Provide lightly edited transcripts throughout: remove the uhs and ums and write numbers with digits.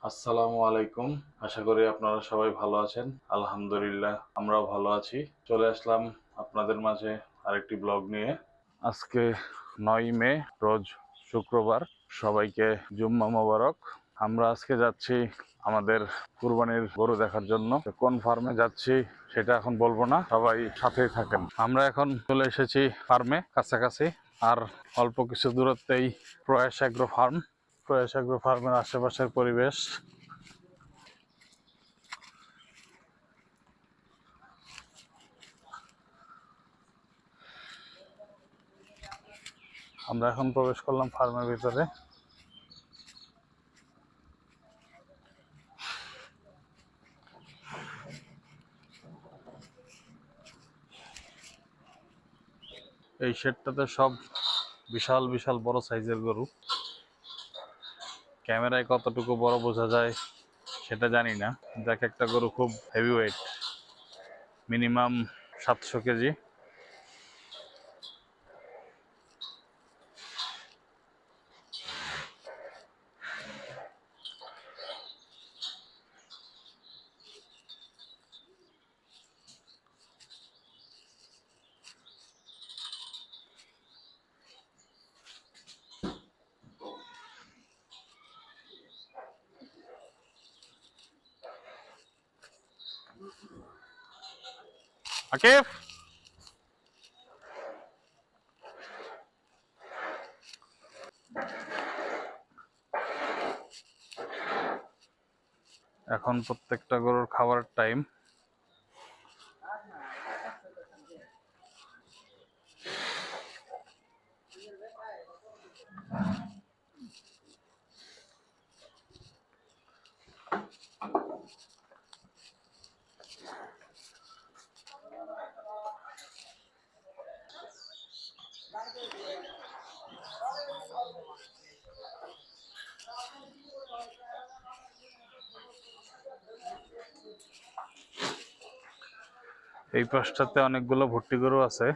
আসসালামু আলাইকুম। আশা করি আপনারা সবাই ভালো আছেন। আলহামদুলিল্লাহ আমরাও ভালো আছি। চলে আসলাম আপনাদের মাঝে আরেকটি ব্লগ নিয়ে। আজকে 9 মে, রোজ শুক্রবার। সবাইকে জুম্মা মোবারক। আমরা আজকে যাচ্ছি আমাদের কুরবানির গরু দেখার জন্য। কোন ফার্মে যাচ্ছি সেটা এখন বলবো না, সবাই সাথেই থাকেন। আমরা এখন চলে এসেছি ফার্মে, কাছাকাছি। আর অল্প কিছু দূরত্বেই প্রয়াস এগ্রো ফার্ম। প্রয়াস এগ্রো ফার্মের আশেপাশের পরিবেশ আমরা এখন প্রবেশ করলাম ফার্মের ভিতরে। এই শেডটাতে সব বিশাল বিশাল বড় সাইজের গরু। ক্যামেরায় কতটুকু বড় বোঝা যায় সেটা জানি না। দেখ, একটা গরু খুব heavy weight, minimum 700 KG. Aqib, এখন প্রত্যেকটা গরুর খাবারের টাইম। এই পাশটাতে অনেকগুলো ভর্তি গরু আছে।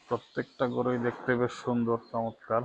প্রত্যেকটা গরুই দেখতে বেশ সুন্দর, চমৎকার।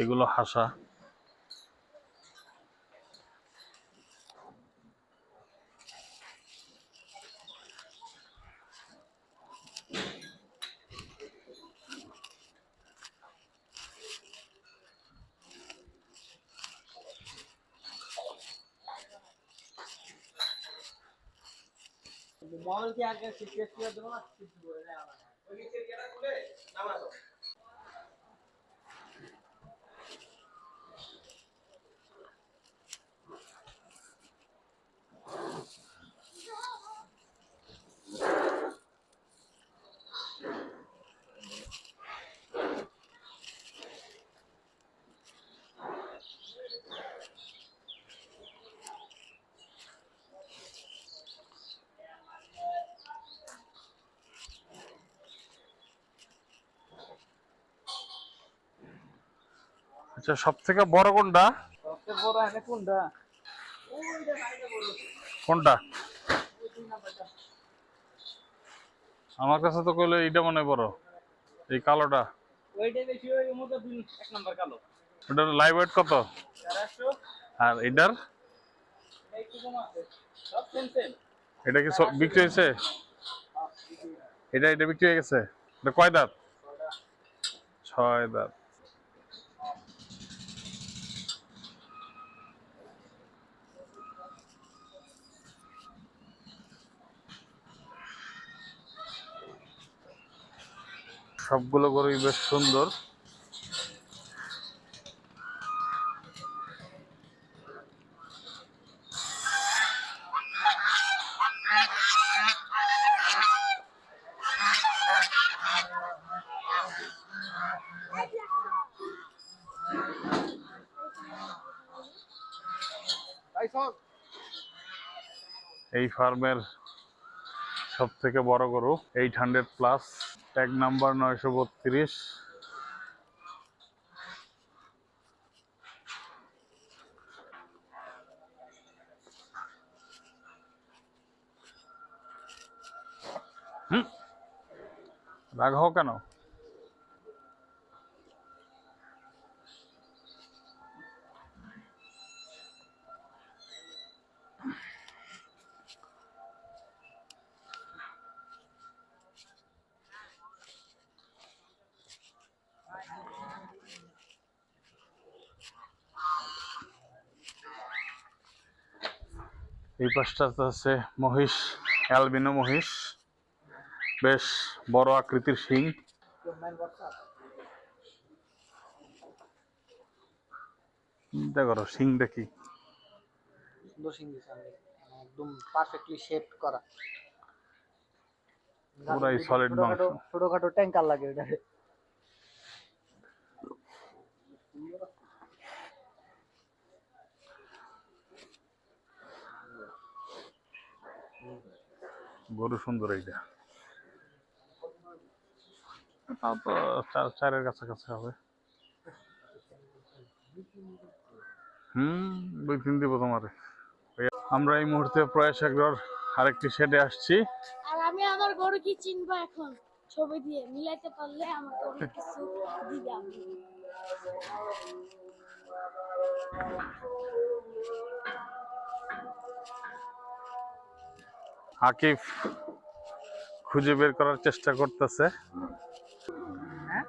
এগুলো হাসা। আচ্ছা, সব থেকে বড় কোনটা? সবচেয়ে বড় এখানে কোনটা? কোনটা? আমার কাছে তো কইলো এইটা মনে হয় বড়, এই কালোটা। ওইটাই বেশি, ওই মতো এক নাম্বার কালো। ওটার লাইভ ওয়েট কত? 400। আর এটার একটু কম আছে, সব সেম সেম। এটা কি বিক্রি হয়েছে? এটা বিক্রি হয়ে গেছে। এটা কয় দাঁত? 6 দাঁত। সবগুলো গরুই বেশ সুন্দর। এই ফার্মের সব থেকে বড় গরু 800+, ট্যাগ নাম্বার 932। রাগ হও কেন? এই পাশটাতে আছে মহিষ, অ্যালবিনো মহিষ, বেশ বড় আকৃতির শিং। চিন্তা করো শিংটা কি সুন্দর শিং দিছে, একদম পারফেক্টলি শেপ করা, পুরাই সলিড মাংস। ছোটখাটো ট্যাঙ্কার লাগে ওটা। গরু সুন্দর এইটা, তাও তো চারের কাছাকাছি হবে। 2-3 দিব তোমারে। আমরা এই মুহূর্তে প্রয়াস এগ্রোর আরেকটি শেডে আসছি। আর আমি আমার গরু কি চিনবো এখন ছবি দিয়ে মিলাইতে পারলে আমাকে অনেক কিছু দিবে। আমি আকিফ খুঁজে বের করার চেষ্টা করতেছে। হ্যাঁ,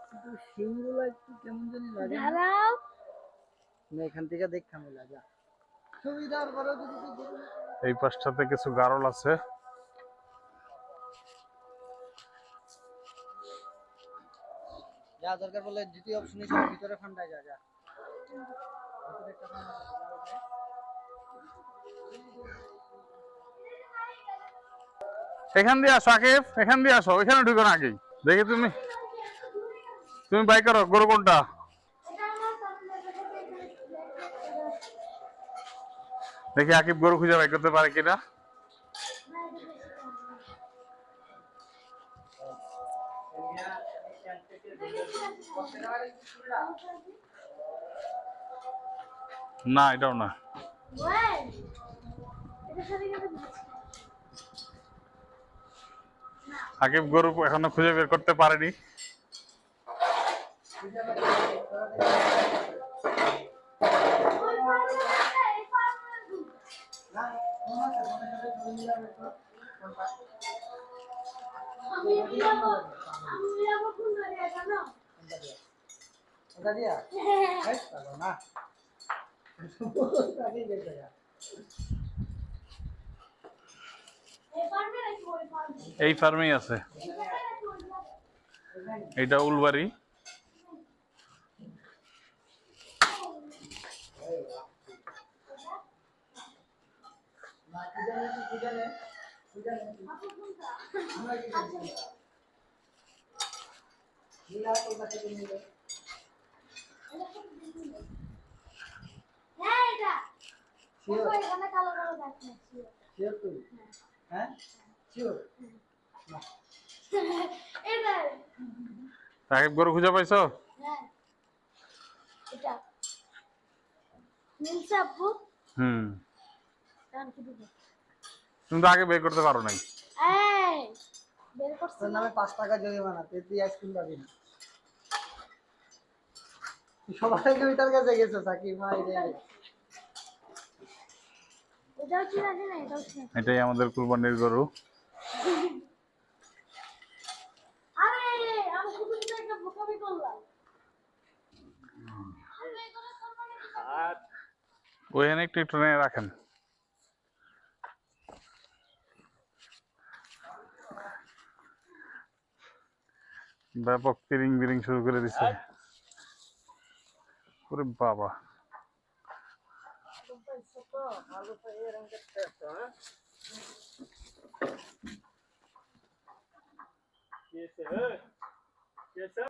কিন্তু শিংগুলো একটু কেমন জানি লাগে। দাঁড়াও, তুমি এখান থেকে দেখা মিলা যা ছবি দেওয়ার পরেও যদি এই পাশটাতে কিছু গারল আছে। যা দরকার বলে দ্বিতীয় অপশনে সব ভিতরে ফান্ডায় যা যা ভিতরে একটা ফান্ডা আছে, যা ওখানে। এখান দিয়ে আসো আকিফ, এখান দিয়ে আসো, এখানে ঢুকো না আগেই। দেখি তুমি বাই করো গরু কোনটা। দেখি আকিব গরু খুঁজে বাই করতে পারে কিনা। না এটাও না। আকিব গরু এখনো খুঁজে বের করতে পারেনি। এই ফার্মেই আছে, এটা উলবাড়ি। আকিব গরু খুঁজে পাইছো? তুমি তো আগে বের করতে পারো নাই। তোর নামে 5 টাকা জরিমানা, তুই আইসক্রিম পাবি না। সবাই ওইটার কাছে গেছে সাকিব ভাই রে। এটাই আমাদের কুরবানির গরু। ওইখানে একটু একটু নিয়ে রাখেন। ব্যাপক তিরিং বিরিং শুরু করে দিছে। ওরে বাবা,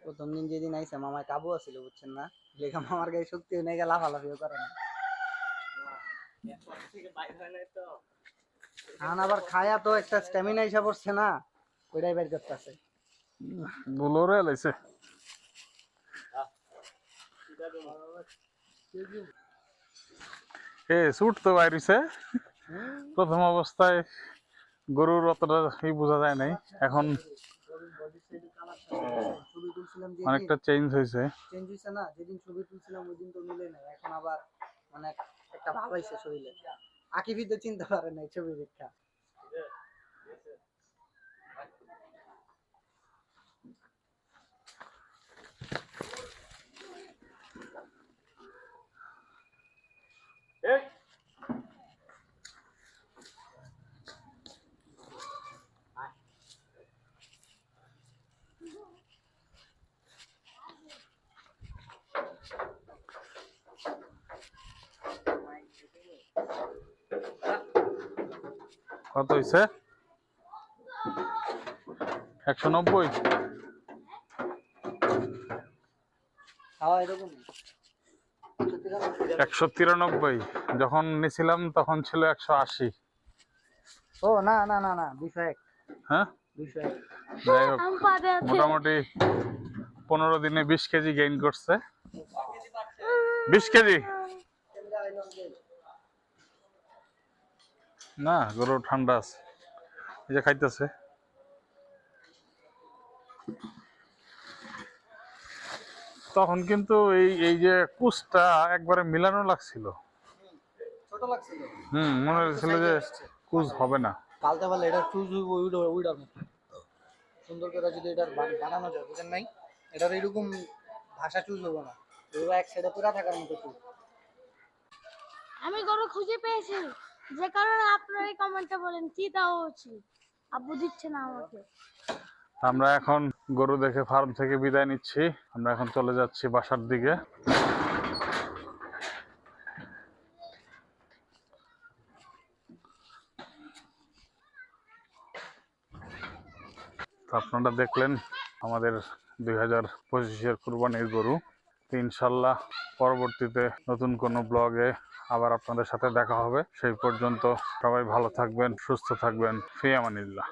প্রথম দিন যেদিন আইসা মামায় কাবু আছিল বুঝছেন না, লেখা মামার গায়ে শক্তি হয়ে গেল, লাফালাফিও করে না। এখন আবার খায়া তো একটা স্ট্যামিনা হিসাব হচ্ছে না, ওইটাই বের করতেছে। বুলোরে লাইছে সুট তো বাইরিছে। প্রথম অবস্থায় গরুর অতটা বোঝা যায় নাই, এখন ছবি তুলছিলাম অনেকটা চেঞ্জ হয়েছে। চেঞ্জ হয়েছে না, যেদিন ছবি তুলছিলাম ওই দিন তো মিলে নাই, এখন আবার মানে একটা ভাব আইছে শরীরে। আকিবই তো চিন্তা পারে নাই ছবি দেখা। কত হয়েছে? 190। হ্যাঁ এরকম 193। যখন নিছিলাম তখন ছিল 180। ও না না না না 201। হ্যাঁ 201। যাই হোক, আমি পাদে আছে। মোটামুটি 15 দিনে 20 কেজি গেইন করছে। 20 কেজি না, গরু ঠান্ডা আছে, এই যে খাইতেছে। তখন কিন্তু এই এই যে কুচটা একবারে মিলানো লাগছিল। ছোট লাগছিল। মনে হচ্ছিল যে কুচ হবে না। পালতে পারলে এটা চুজ উইডার মতো সুন্দর করে যদি এটা বানানো যায়, বুঝেন নাই? এটার এরকম ভাষা চুজ হবো না, এগুলো এক সাইডে পুরা থাকার মতো চুজ। আমি গরু খুঁজে পেয়েছি, যে কারণে আপনারা এই কমেন্টে বলেন কি দেওয়া উচিত। আব্বু দিচ্ছে না আমাকে। আমরা এখন গরু দেখে ফার্ম থেকে বিদায় নিচ্ছি। আমরা এখন চলে যাচ্ছি বাসার দিকে। তো আপনারা দেখলেন আমাদের 2025-এর কুরবানির গরু। তো ইনশাল্লাহ পরবর্তীতে নতুন কোনো ব্লগে আবার আপনাদের সাথে দেখা হবে। সেই পর্যন্ত সবাই ভালো থাকবেন, সুস্থ থাকবেন। ফি আমানিল্লাহ।